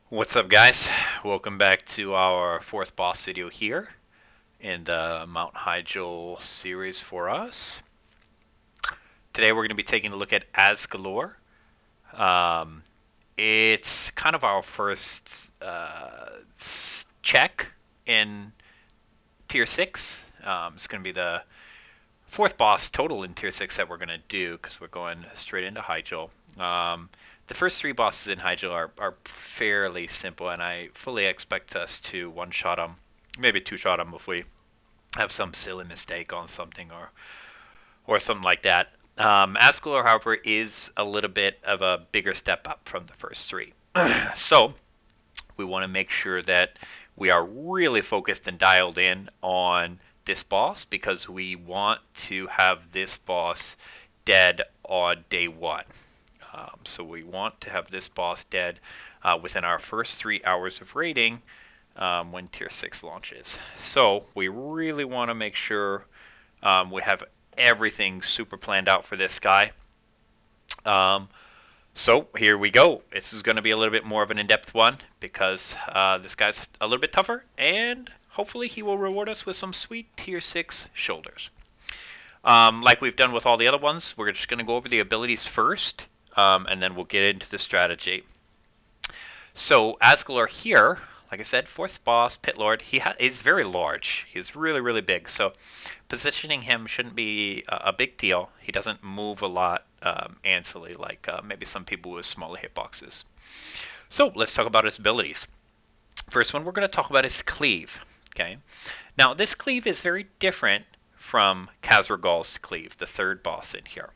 What's up, guys? Welcome back to our fourth boss video here in the Mount Hyjal series for us. Today we're going to be taking a look at Azgalor. Um, it's kind of our first check in Tier 6. It's going to be the fourth boss total in Tier 6 that we're going to do because we're going straight into Hyjal. The first three bosses in Hyjal are fairly simple, and I fully expect us to one-shot them, maybe two-shot them if we have some silly mistake on something or something like that. Azgalor, however, is a little bit of a bigger step up from the first three. So we want to make sure that we are really focused and dialed in on this boss because we want to have this boss dead on day one. So we want to have this boss dead within our first 3 hours of raiding when Tier 6 launches. So we really want to make sure we have everything super planned out for this guy. Um, so here we go. This is going to be a little bit more of an in-depth one because this guy's a little bit tougher, and hopefully he will reward us with some sweet Tier 6 shoulders. Like we've done with all the other ones, we're just going to go over the abilities first, and then we'll get into the strategy. So Azgalor here, like I said, fourth boss, Pit Lord, he's very large. He's really, really big. So positioning him shouldn't be a big deal. He doesn't move a lot ancillary like maybe some people with smaller hitboxes. So let's talk about his abilities. First one we're going to talk about is Cleave. Okay. Now this Cleave is very different from Khazragal's Cleave, the third boss in here.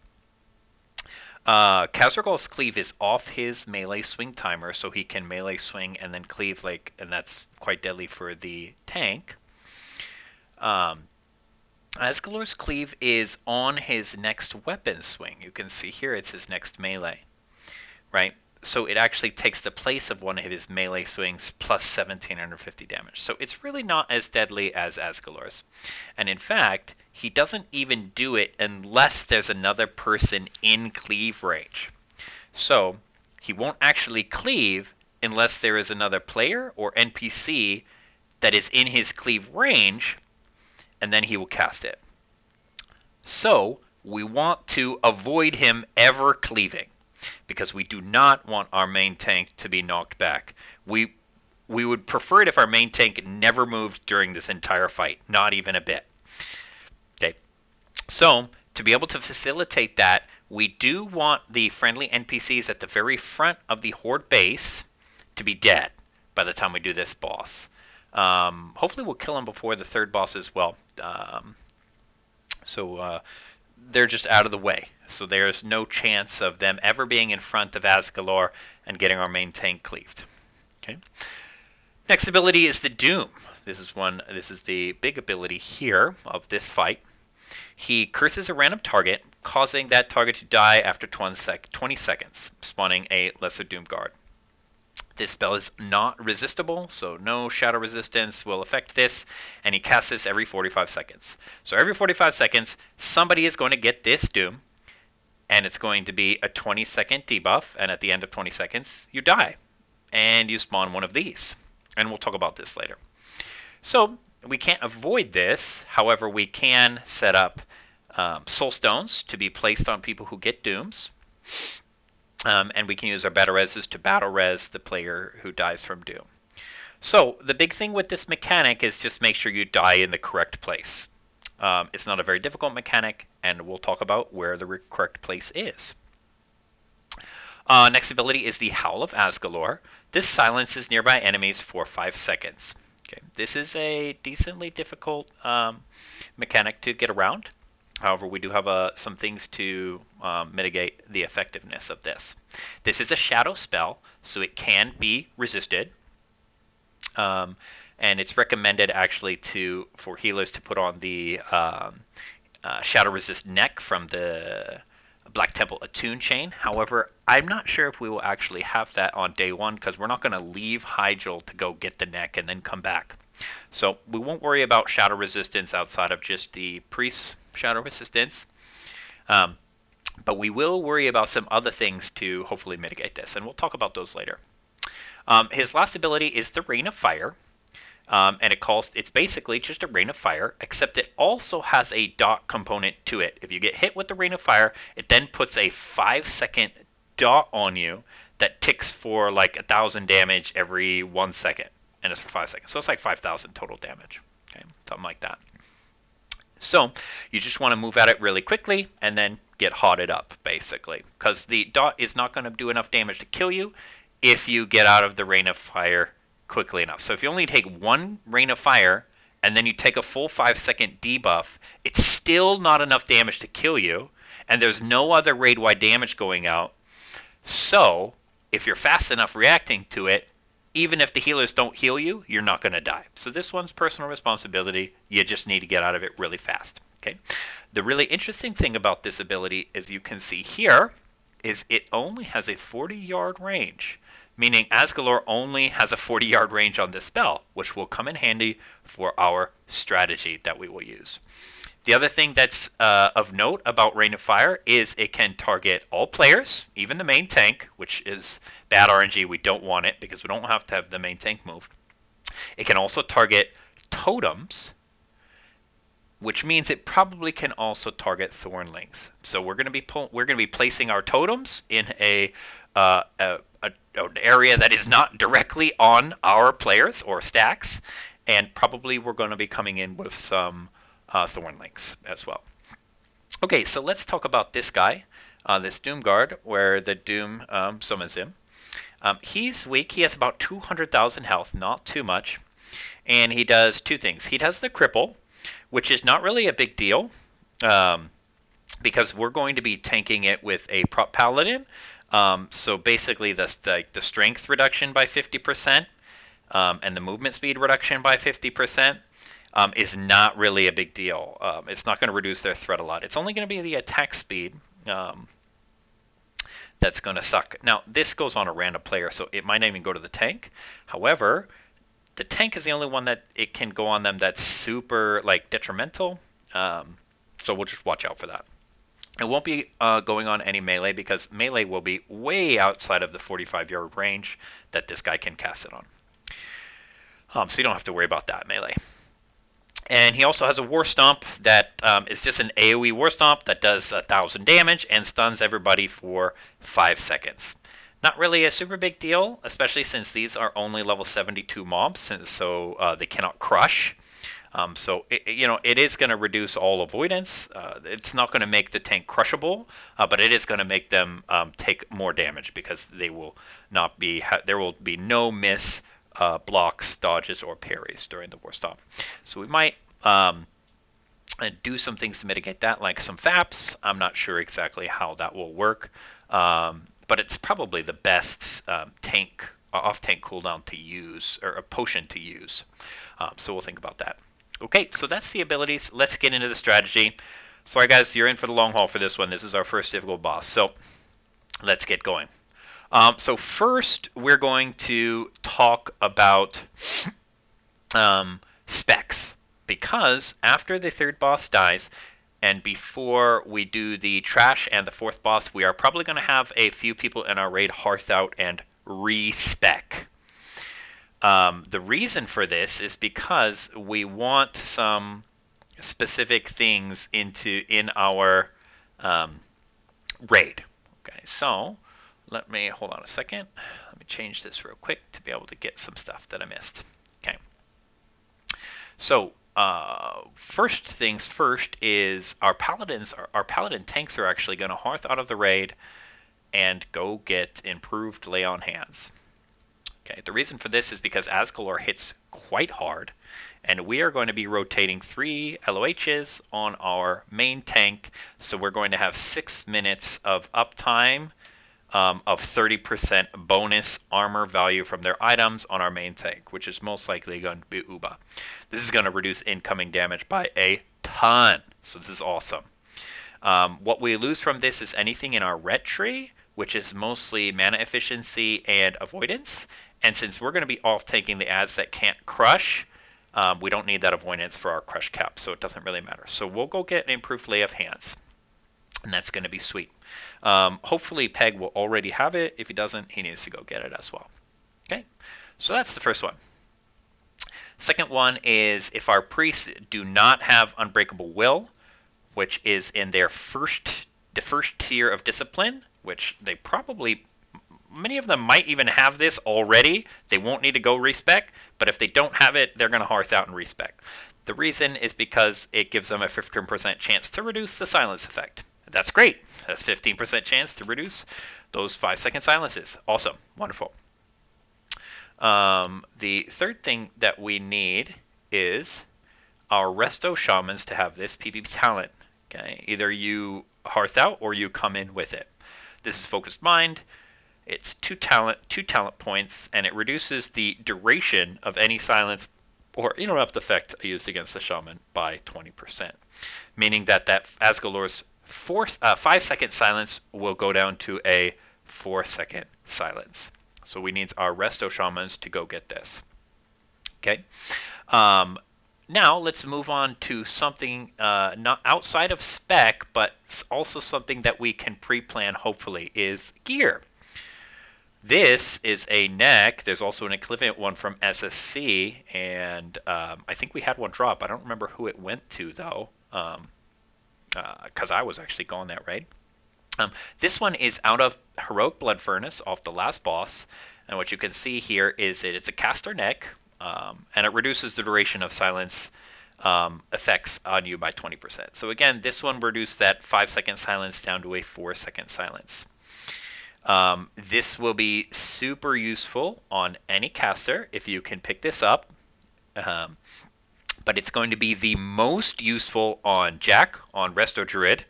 Khazragal's Cleave is off his melee swing timer, so he can melee swing and then cleave, and that's quite deadly for the tank. Azgalor's Cleave is on his next weapon swing. You can see here it's his next melee, right? So it actually takes the place of one of his melee swings plus 1750 damage. So it's really not as deadly as Azgalor's. And in fact, he doesn't even do it unless there's another person in cleave range. So he won't actually cleave unless there is another player or NPC that is in his cleave range, and then he will cast it. So we want to avoid him ever cleaving, because we do not want our main tank to be knocked back. We would prefer it if our main tank never moved during this entire fight, not even a bit. Okay, so to be able to facilitate that, we do want the friendly NPCs at the very front of the Horde base to be dead by the time we do this boss. Hopefully we'll kill him before the third boss as well. So they're just out of the way. So there's no chance of them ever being in front of Azgalor and getting our main tank cleaved. Okay. Next ability is the Doom. This is the big ability here of this fight. He curses a random target, causing that target to die after 20 seconds, spawning a Lesser Doom Guard. This spell is not resistible, so no shadow resistance will affect this, and he casts this every 45 seconds. So every 45 seconds, somebody is going to get this Doom, and it's going to be a 20-second debuff, and at the end of 20 seconds, you die, and you spawn one of these. And we'll talk about this later. So we can't avoid this, however, we can set up soul stones to be placed on people who get Dooms. And we can use our battle reses to battle res the player who dies from Doom. So the big thing with this mechanic is just make sure you die in the correct place. It's not a very difficult mechanic, and we'll talk about where the correct place is. Next ability is the Howl of Azgalor. This silences nearby enemies for 5 seconds. Okay, this is a decently difficult mechanic to get around. However, we do have some things to mitigate the effectiveness of this. This is a shadow spell, so it can be resisted. And it's recommended actually for healers to put on the shadow resist neck from the Black Temple Attune chain. However, I'm not sure if we will actually have that on day one because we're not going to leave Hyjal to go get the neck and then come back. So we won't worry about shadow resistance outside of just the priest's shadow resistance. But we will worry about some other things to hopefully mitigate this, and we'll talk about those later. His last ability is the Rain of Fire. And it's basically just a rain of fire, except it also has a dot component to it. If you get hit with the rain of fire, it then puts a 5-second dot on you that ticks for like 1,000 damage every 1 second, and it's for 5 seconds. So it's like 5,000 total damage, okay, something like that. So you just want to move at it really quickly and then get hotted up, basically, because the dot is not going to do enough damage to kill you if you get out of the rain of fire quickly enough. So if you only take one rain of fire and then you take a full 5-second debuff, it's still not enough damage to kill you, and there's no other raid-wide damage going out. So if you're fast enough reacting to it, even if the healers don't heal you, you're not going to die. So this one's personal responsibility. You just need to get out of it really fast. Okay. The really interesting thing about this ability, as you can see here, is it only has a 40-yard range, meaning Azgalor only has a 40-yard range on this spell, which will come in handy for our strategy that we will use. The other thing that's of note about Rain of Fire is it can target all players, even the main tank, which is bad RNG. We don't want it because we don't have to have the main tank moved. It can also target totems, which means it probably can also target Thornlings. So we're going to be placing our totems in an area that is not directly on our players or stacks, and probably we're going to be coming in with some Thornlings as well. Okay, so let's talk about this guy, this Doom Guard, where the Doom summons him. He's weak. He has about 200,000 health, not too much. And he does two things. He does the cripple, which is not really a big deal, because we're going to be tanking it with a prop paladin. So basically the strength reduction by 50%, and the movement speed reduction by 50%. Is not really a big deal. It's not going to reduce their threat a lot. It's only going to be the attack speed that's going to suck. Now, this goes on a random player, so it might not even go to the tank. However, the tank is the only one that it can go on them that's super detrimental. So we'll just watch out for that. It won't be going on any melee because melee will be way outside of the 45-yard range that this guy can cast it on. So you don't have to worry about that melee. And he also has a War Stomp that is just an AoE War Stomp that does 1,000 damage and stuns everybody for 5 seconds. Not really a super big deal, especially since these are only level 72 mobs, so they cannot crush. So it is going to reduce all avoidance. It's not going to make the tank crushable, but it is going to make them take more damage because there will be no miss blocks, dodges, or parries during the War Stomp. So we might do some things to mitigate that, like some FAPs. I'm not sure exactly how that will work, but it's probably the best off-tank cooldown to use, or a potion to use. So we'll think about that. Okay, so that's the abilities. Let's get into the strategy. Sorry guys, you're in for the long haul for this one. This is our first difficult boss, so let's get going. So first, we're going to talk about specs, because after the third boss dies, and before we do the trash and the fourth boss, we are probably going to have a few people in our raid hearth out and respec. The reason for this is because we want some specific things in our raid. Okay, so let me hold on a second. Let me change this real quick to be able to get some stuff that I missed. Okay. So first things first is our paladin tanks are actually going to hearth out of the raid and go get improved lay on hands. Okay. The reason for this is because Azgalor hits quite hard, and we are going to be rotating 3 LOHs on our main tank, so we're going to have 6 minutes of uptime of 30% bonus armor value from their items on our main tank, which is most likely going to be Uba. This is going to reduce incoming damage by a ton, so this is awesome. What we lose from this is anything in our ret tree, which is mostly mana efficiency and avoidance, and since we're going to be off-taking the ads that can't crush, we don't need that avoidance for our crush cap, so it doesn't really matter. So we'll go get an improved lay of hands, and that's going to be sweet. Hopefully Peg will already have it. If he doesn't, he needs to go get it as well. Okay, so that's the first one. Second one is if our priests do not have Unbreakable Will, which is in the first tier of discipline, which they probably, many of them might even have this already. They won't need to go respec, but if they don't have it, they're going to hearth out and respec. The reason is because it gives them a 15% chance to reduce the silence effect. That's great. That's 15% chance to reduce those 5-second silences. Awesome. Wonderful. The third thing that we need is our resto shamans to have this PvP talent. Okay, either you hearth out or you come in with it. This is focused mind. It's two talent points, and it reduces the duration of any silence or interrupt effect used against the shaman by 20%, meaning that Azgalor's 5-second silence will go down to a 4-second silence. So we need our resto shamans to go get this. Okay. Now let's move on to something not outside of spec, but also something that we can pre-plan, hopefully, is gear. This is a neck. There's also an equivalent one from SSC, and I think we had one drop. I don't remember who it went to, though, because I was actually going that raid. This one is out of Heroic Blood Furnace off the last boss, and what you can see here is it's a caster neck, and it reduces the duration of silence effects on you by 20%. So again, this one reduced that 5-second silence down to a 4-second silence. This will be super useful on any caster if you can pick this up, but it's going to be the most useful on Jack, on Resto Druid,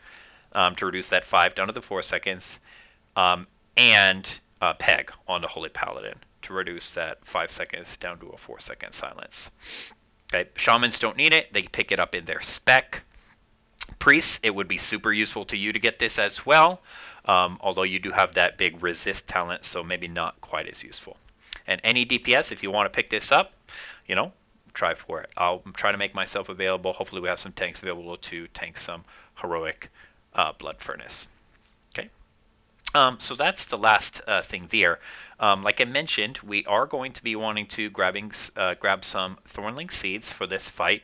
to reduce that 5 down to the 4 seconds, and Peg on the Holy Paladin to reduce that 5 seconds down to a 4-second silence. Okay, Shamans don't need it. They pick it up in their spec. Priests, it would be super useful to you to get this as well, although you do have that big resist talent, so maybe not quite as useful. And any DPS, if you want to pick this up, try for it. I'll try to make myself available. Hopefully we have some tanks available to tank some Heroic Blood Furnace. Okay. So that's the last thing there. Like I mentioned, we are going to be wanting to grab some Thornling Seeds for this fight,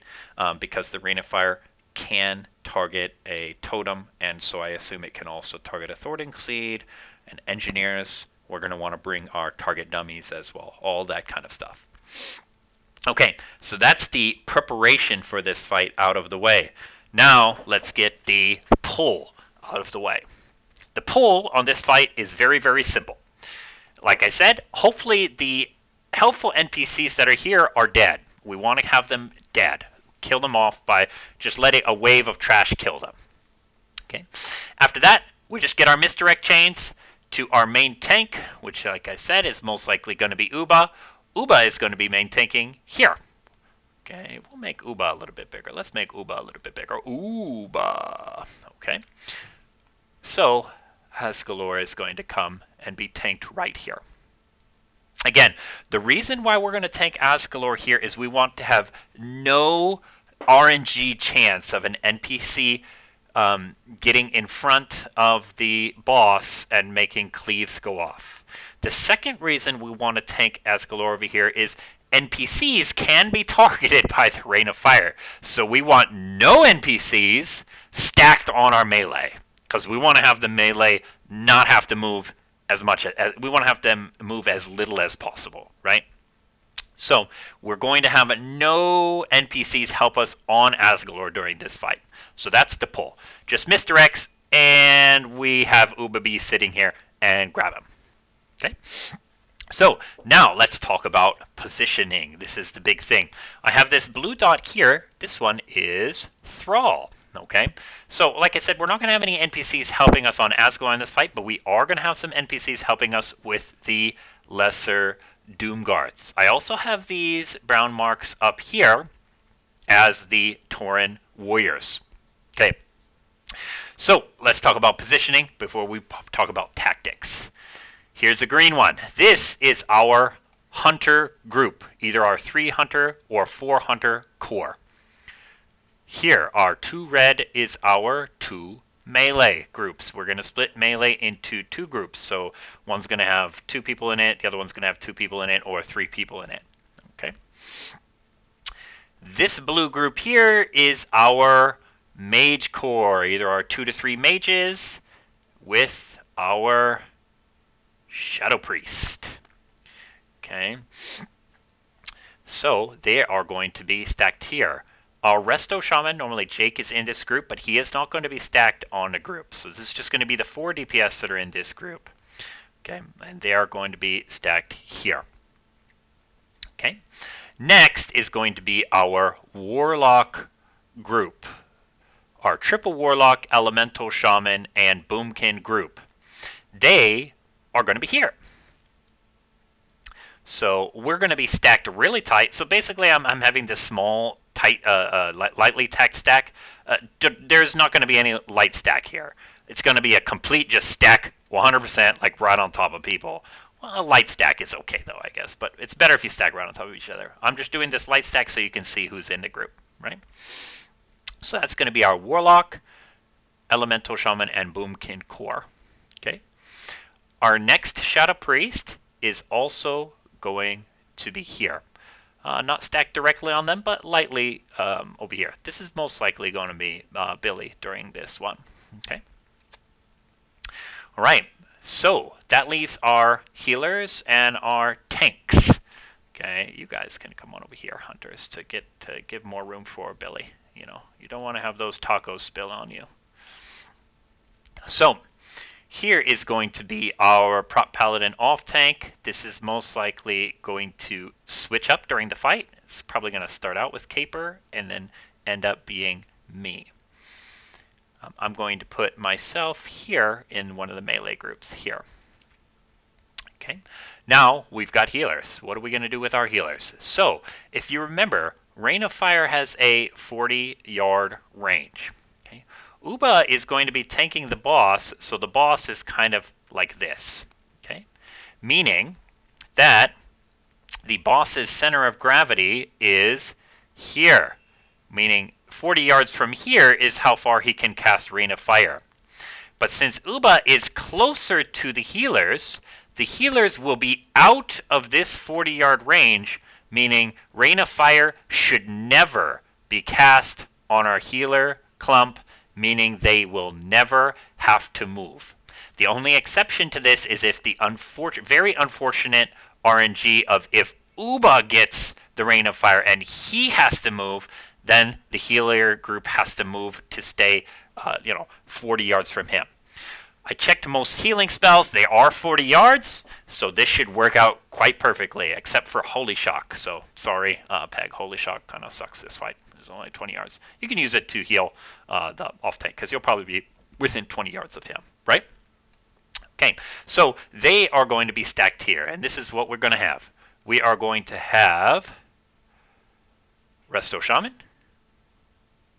because the Rain of Fire can target a totem, and so I assume it can also target a Thornling Seed, and engineers. We're going to want to bring our target dummies as well, all that kind of stuff. Okay, so that's the preparation for this fight out of the way. Now let's get the pull out of the way. The pull on this fight is very, very simple. Like I said, hopefully the helpful NPCs that are here are dead. We want to have them dead. Kill them off by just letting a wave of trash kill them. Okay. After that, we just get our misdirect chains to our main tank, which, like I said, is most likely going to be Uba. Uba is going to be main tanking here. Okay, we'll make Uba a little bit bigger. Let's make Uba a little bit bigger. Uba. Okay. So, Azgalor is going to come and be tanked right here. Again, the reason why we're going to tank Azgalor here is we want to have no RNG chance of an NPC getting in front of the boss and making cleaves go off. The second reason we want to tank Azgalor over here is NPCs can be targeted by the Rain of Fire. So we want no NPCs stacked on our melee, because we want to have the melee not have to move as much as we want to have them move as little as possible, right? So we're going to have no NPCs help us on Azgalor during this fight. So that's the pull. Just misdirects, and we have Uba B sitting here, and grab him. Okay. So now let's talk about positioning. This is the big thing. I have this blue dot here. This one is Thrall. Okay, so like I said, we're not going to have any NPCs helping us on Azgalor in this fight, but we are going to have some NPCs helping us with the lesser Doom Guards. I also have these brown marks up here as the Tauren Warriors. Okay, so let's talk about positioning before we talk about tactics. Here's a green one. This is our Hunter group, either our 3 Hunter or 4 Hunter core. Here, our 2 red is our 2 melee groups. We're going to split melee into 2 groups. So one's going to have 2 people in it, the other one's going to have 2 people in it, or 3 people in it. Okay. This blue group here is our mage core, either our 2 to 3 mages with our shadow priest. Okay. So they are going to be stacked here. Our resto shaman, normally Jake is in this group, but he is not going to be stacked on a group. So this is just going to be the 4 DPS that are in this group. Okay, and they are going to be stacked here. Okay. Next is going to be our warlock group. Our triple warlock, elemental shaman, and boomkin group. They are going to be here. So we're going to be stacked really tight. So basically, I'm having this small, tight, lightly tacked stack. There's not going to be any light stack here. It's going to be a complete just stack 100%, like right on top of people. Well, a light stack is okay though, I guess, but it's better if you stack right on top of each other. I'm just doing this light stack so you can see who's in the group, right? So that's going to be our warlock, elemental shaman, and boomkin core. Okay. Our next shadow priest is also going to be here. Not stacked directly on them, but lightly over here. This is most likely going to be Billy during this one. Okay. All right. So that leaves our healers and our tanks. Okay, you guys can come on over here, hunters, to give more room for Billy. You know, you don't want to have those tacos spill on you. So here is going to be our prop paladin off tank. This is most likely going to switch up during the fight. It's probably going to start out with Caper and then end up being me. I'm going to put myself here in one of the melee groups here. Okay. Now we've got healers. What are we going to do with our healers? So if you remember, Rain of Fire has a 40-yard range. Okay. Uba is going to be tanking the boss, so the boss is kind of like this. Okay. Meaning that the boss's center of gravity is here. Meaning 40 yards from here is how far he can cast Rain of Fire. But since Uba is closer to the healers will be out of this 40-yard range, meaning Rain of Fire should never be cast on our healer clump, meaning they will never have to move. The only exception to this is if the very unfortunate RNG of if Uba gets the Rain of Fire and he has to move, then the healer group has to move to stay 40 yards from him. I checked most healing spells. They are 40 yards, so this should work out quite perfectly, except for Holy Shock. So, sorry, Peg. Holy Shock kind of sucks this fight. It's only 20 yards. You can use it to heal the off-tank, because you'll probably be within 20 yards of him, right? Okay, so they are going to be stacked here, and this is what we're going to have. We are going to have Resto Shaman.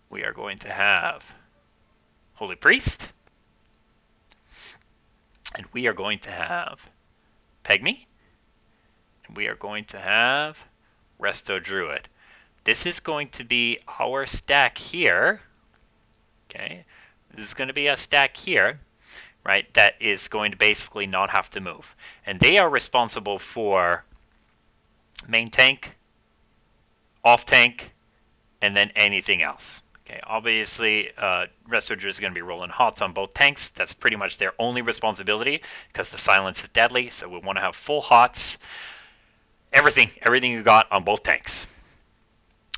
We are going to have Holy Priest. And we are going to have Pygmy. And we are going to have Resto Druid. This is going to be our stack here. Okay. This is going to be a stack here, right, that is going to basically not have to move. And they are responsible for main tank, off tank, and then anything else. Okay, obviously, Resto Druid is going to be rolling hots on both tanks. That's pretty much their only responsibility because the silence is deadly. So we want to have full hots. Everything you got on both tanks.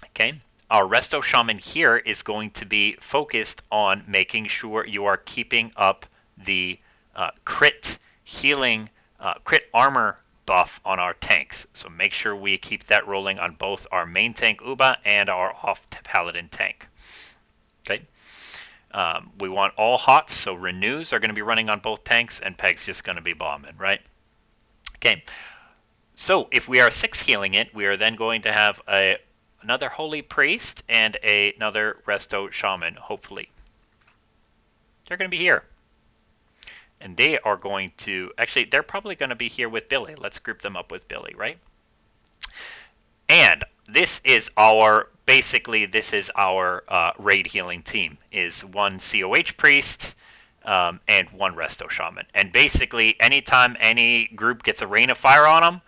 Okay, our Resto Shaman here is going to be focused on making sure you are keeping up the crit healing, crit armor buff on our tanks. So make sure we keep that rolling on both our main tank Uba and our off paladin tank. Okay. We want all hots, so renews are going to be running on both tanks, and Peg's just going to be bombing, right? Okay. So if we are 6 healing it, we are then going to have another Holy Priest and another Resto Shaman, hopefully. They're going to be here. And they are going to, actually, they're probably going to be here with Billy. Let's group them up with Billy, right? And this is our basically this is our raid healing team, is one COH priest and one resto shaman. And basically anytime any group gets a rain of fire on them,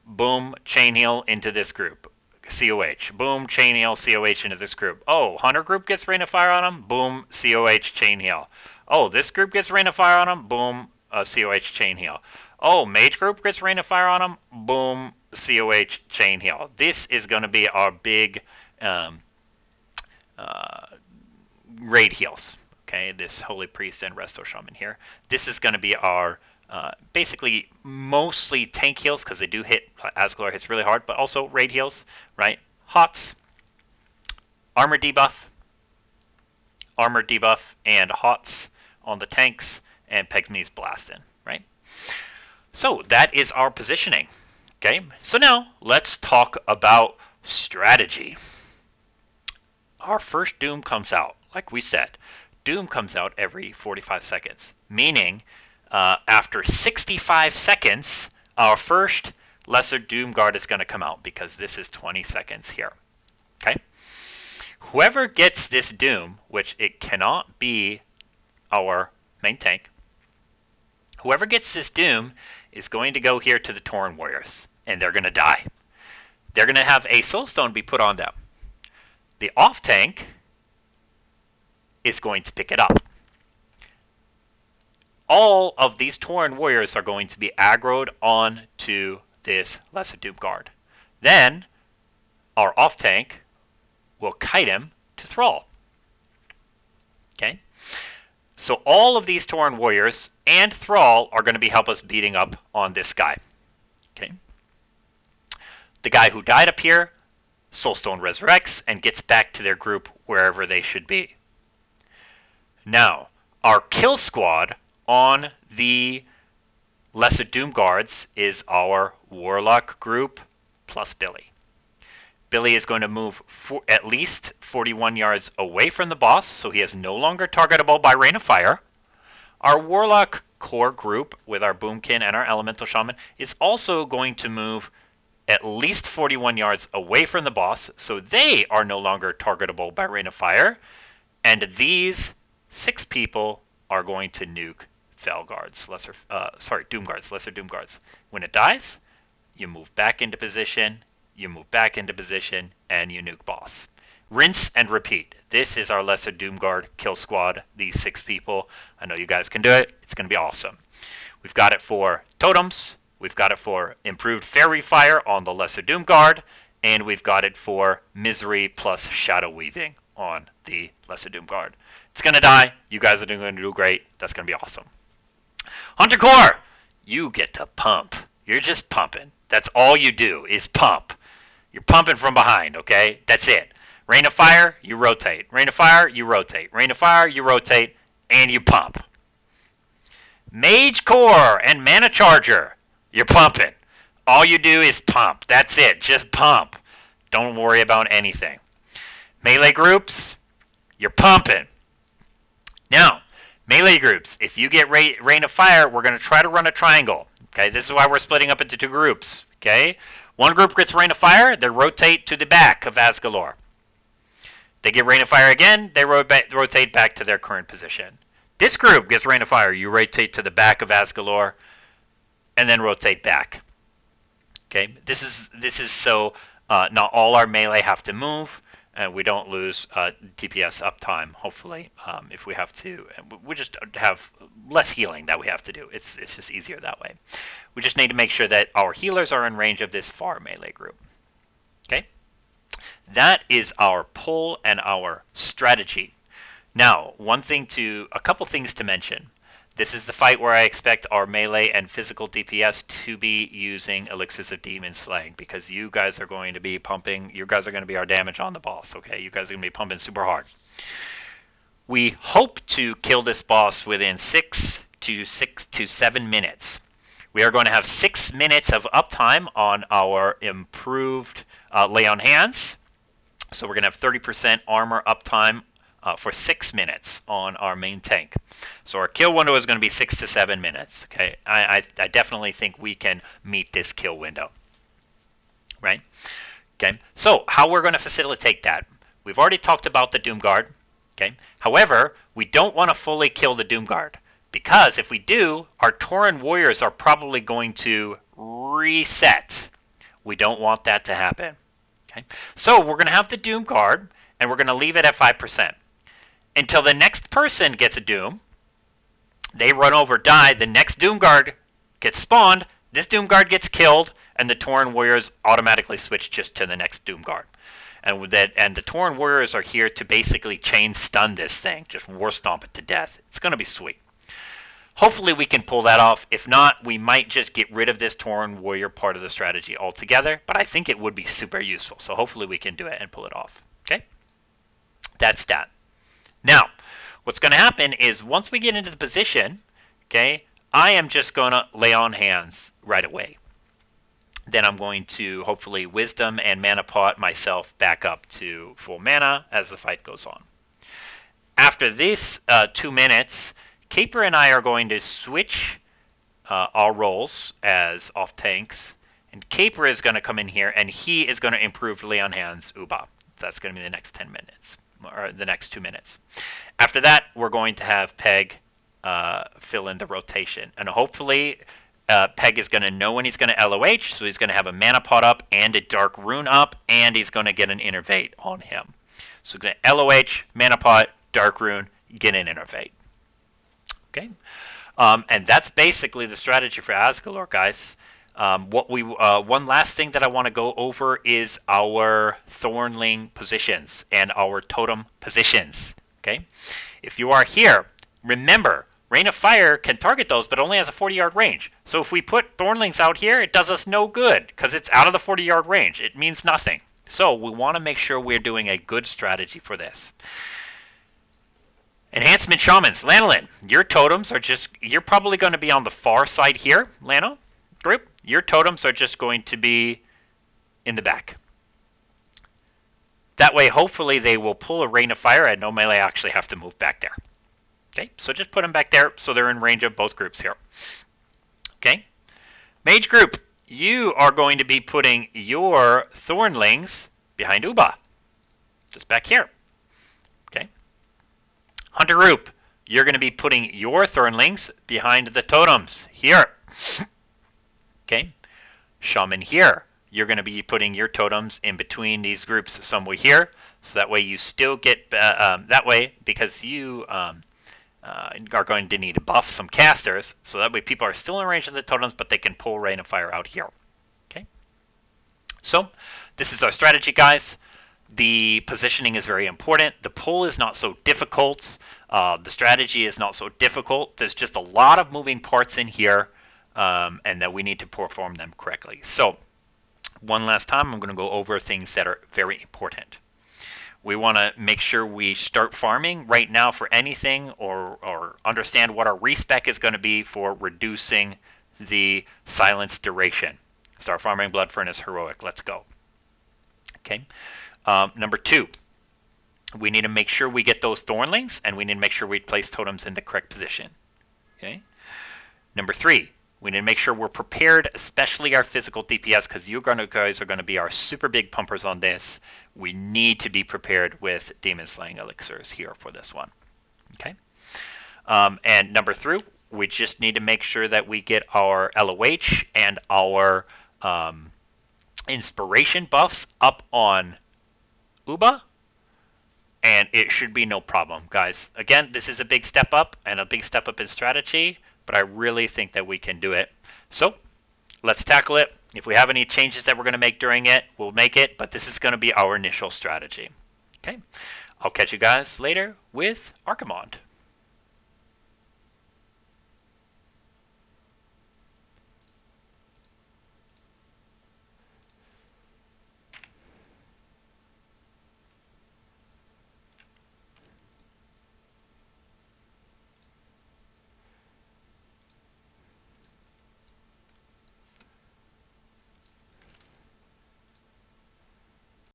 boom, chain heal into this group. COH. Boom, chain heal, COH into this group. Oh, Hunter group gets rain of fire on them, boom, COH, chain heal. Oh, this group gets rain of fire on them, boom, COH, chain heal. Oh, mage group gets rain of fire on them, boom, COH, chain heal. This is going to be our big raid heals. Okay, this Holy Priest and Resto Shaman here. This is going to be our basically mostly tank heals because they do hit, Azgalor hits really hard, but also raid heals, right? Hots, armor debuff, and hots on the tanks, and Pegme's blasting, right? So that is our positioning. Okay, so now let's talk about strategy. Our first Doom comes out, like we said. Doom comes out every 45 seconds, meaning after 65 seconds, our first Lesser Doom Guard is going to come out because this is 20 seconds here. Okay? Whoever gets this Doom, which it cannot be our main tank, whoever gets this Doom is going to go here to the Tauren Warriors, and they're going to die. They're going to have a Soulstone be put on them. The off tank is going to pick it up. All of these Tauren Warriors are going to be aggroed onto this Lesser Doom Guard. Then, our off tank will kite him to Thrall. Okay? So all of these Tauren Warriors and Thrall are going to be help us beating up on this guy. Okay? The guy who died up here, Soulstone resurrects and gets back to their group wherever they should be. Now, our kill squad on the Lesser Doom Guards is our Warlock group plus Billy. Billy is going to move at least 41 yards away from the boss, so he is no longer targetable by Rain of Fire. Our Warlock core group with our Boomkin and our Elemental Shaman is also going to move at least 41 yards away from the boss, so they are no longer targetable by Rain of Fire. And these 6 people are going to nuke Doom Guards, Lesser Doom Guards. When it dies, you move back into position, and you nuke boss. Rinse and repeat. This is our Lesser Doom Guard kill squad, these 6 people. I know you guys can do it. It's going to be awesome. We've got it for totems, we've got it for improved fairy fire on the Lesser Doom Guard, and we've got it for misery plus shadow weaving on the Lesser Doom Guard. It's going to die. You guys are going to do great. That's going to be awesome. Hunter Core, you get to pump. You're just pumping. That's all you do is pump. You're pumping from behind, okay? That's it. Rain of Fire, you rotate. Rain of Fire, you rotate. Rain of Fire, you rotate, and you pump. Mage Core and Mana Charger, you're pumping. All you do is pump. That's it. Just pump. Don't worry about anything. Melee groups, you're pumping. Now, melee groups, if you get Rain of Fire, we're going to try to run a triangle. Okay, this is why we're splitting up into 2 groups. Okay, one group gets Rain of Fire, they rotate to the back of Azgalor. They get Rain of Fire again, they rotate back to their current position. This group gets Rain of Fire, you rotate to the back of Azgalor, and then rotate back. Okay, this is so not all our melee have to move, and we don't lose DPS uptime, hopefully, if we have to. We just have less healing that we have to do. It's just easier that way. We just need to make sure that our healers are in range of this far melee group. Okay? That is our pull and our strategy. Now, a couple things to mention. This is the fight where I expect our melee and physical DPS to be using Elixirs of Demon Slaying, because you guys are going to be pumping, you guys are going to be our damage on the boss, okay? You guys are going to be pumping super hard. We hope to kill this boss within 6 to 7 minutes. We are going to have 6 minutes of uptime on our improved Lay on Hands. So we're going to have 30% armor uptime for 6 minutes on our main tank. So our kill window is going to be 6 to 7 minutes. Okay, I definitely think we can meet this kill window. Right? Okay, so how we're going to facilitate that? We've already talked about the Doom Guard. Okay, however, we don't want to fully kill the Doom Guard because if we do, our Tauren warriors are probably going to reset. We don't want that to happen. Okay, so we're going to have the Doom Guard and we're going to leave it at 5% until the next person gets a Doom. They run over, die. The next Doom Guard gets spawned. This Doom Guard gets killed, and the Tauren warriors automatically switch just to the next Doom Guard. And the Tauren warriors are here to basically chain stun this thing, just war stomp it to death. It's going to be sweet. Hopefully we can pull that off. If not, we might just get rid of this Tauren warrior part of the strategy altogether, but I think it would be super useful. So hopefully we can do it and pull it off. Okay? That's that. Now, what's going to happen is once we get into the position, okay, I am just going to lay on hands right away. Then I'm going to hopefully Wisdom and Mana Pot myself back up to full mana as the fight goes on. After this 2 minutes, Caper and I are going to switch our roles as off tanks, and Caper is going to come in here and he is going to improve lay on hands Uba. That's going to be the next 10 minutes, or the next 2 minutes. After that, we're going to have Peg fill in the rotation, and hopefully Peg is going to know when he's going to LOH, so he's going to have a Mana Pot up and a Dark Rune up, and he's going to get an Innervate on him. So we're going to LOH, Mana Pot, Dark Rune, get an Innervate. Okay, and that's basically the strategy for Azgalor, guys. One last thing that I want to go over is our Thornling positions and our totem positions. Okay, if you are here, remember, Rain of Fire can target those, but only has a 40-yard range. So if we put Thornlings out here, it does us no good because it's out of the 40-yard range. It means nothing. So we want to make sure we're doing a good strategy for this. Enhancement Shamans. Lanolin, your totems are just, you're probably going to be on the far side here, Lano group. Your totems are just going to be in the back. That way, hopefully, they will pull a Rain of Fire and no melee actually have to move back there. Okay, so just put them back there so they're in range of both groups here. Okay, Mage group, you are going to be putting your Thornlings behind Uba. Just back here. Okay. Hunter group, you're going to be putting your Thornlings behind the totems here. Okay. Shaman here, you're going to be putting your totems in between these groups somewhere here, so that way you still get that way because you are going to need to buff some casters, so that way people are still in range of the totems, but they can pull Rain of Fire out here. Okay. So this is our strategy, guys. The positioning is very important. The pull is not so difficult. The strategy is not so difficult. There's just a lot of moving parts in here, and that we need to perform them correctly. So one last time, I'm going to go over things that are very important. We want to make sure we start farming right now for anything, or understand what our respec is going to be for reducing the silence duration. Start farming Blood Furnace Heroic. Let's go. Okay. Number 2, we need to make sure we get those Thornlings, and we need to make sure we place totems in the correct position. Okay. Number 3, we need to make sure we're prepared, especially our physical DPS, because you guys are going to be our super big pumpers on this. We need to be prepared with Demon Slaying Elixirs here for this one. Okay. And number 3, we just need to make sure that we get our LOH and our inspiration buffs up on Uba, and it should be no problem, guys. Again, this is a big step up and a big step up in strategy, but I really think that we can do it. So let's tackle it. If we have any changes that we're going to make during it, we'll make it, but this is going to be our initial strategy. Okay, I'll catch you guys later with Archimonde.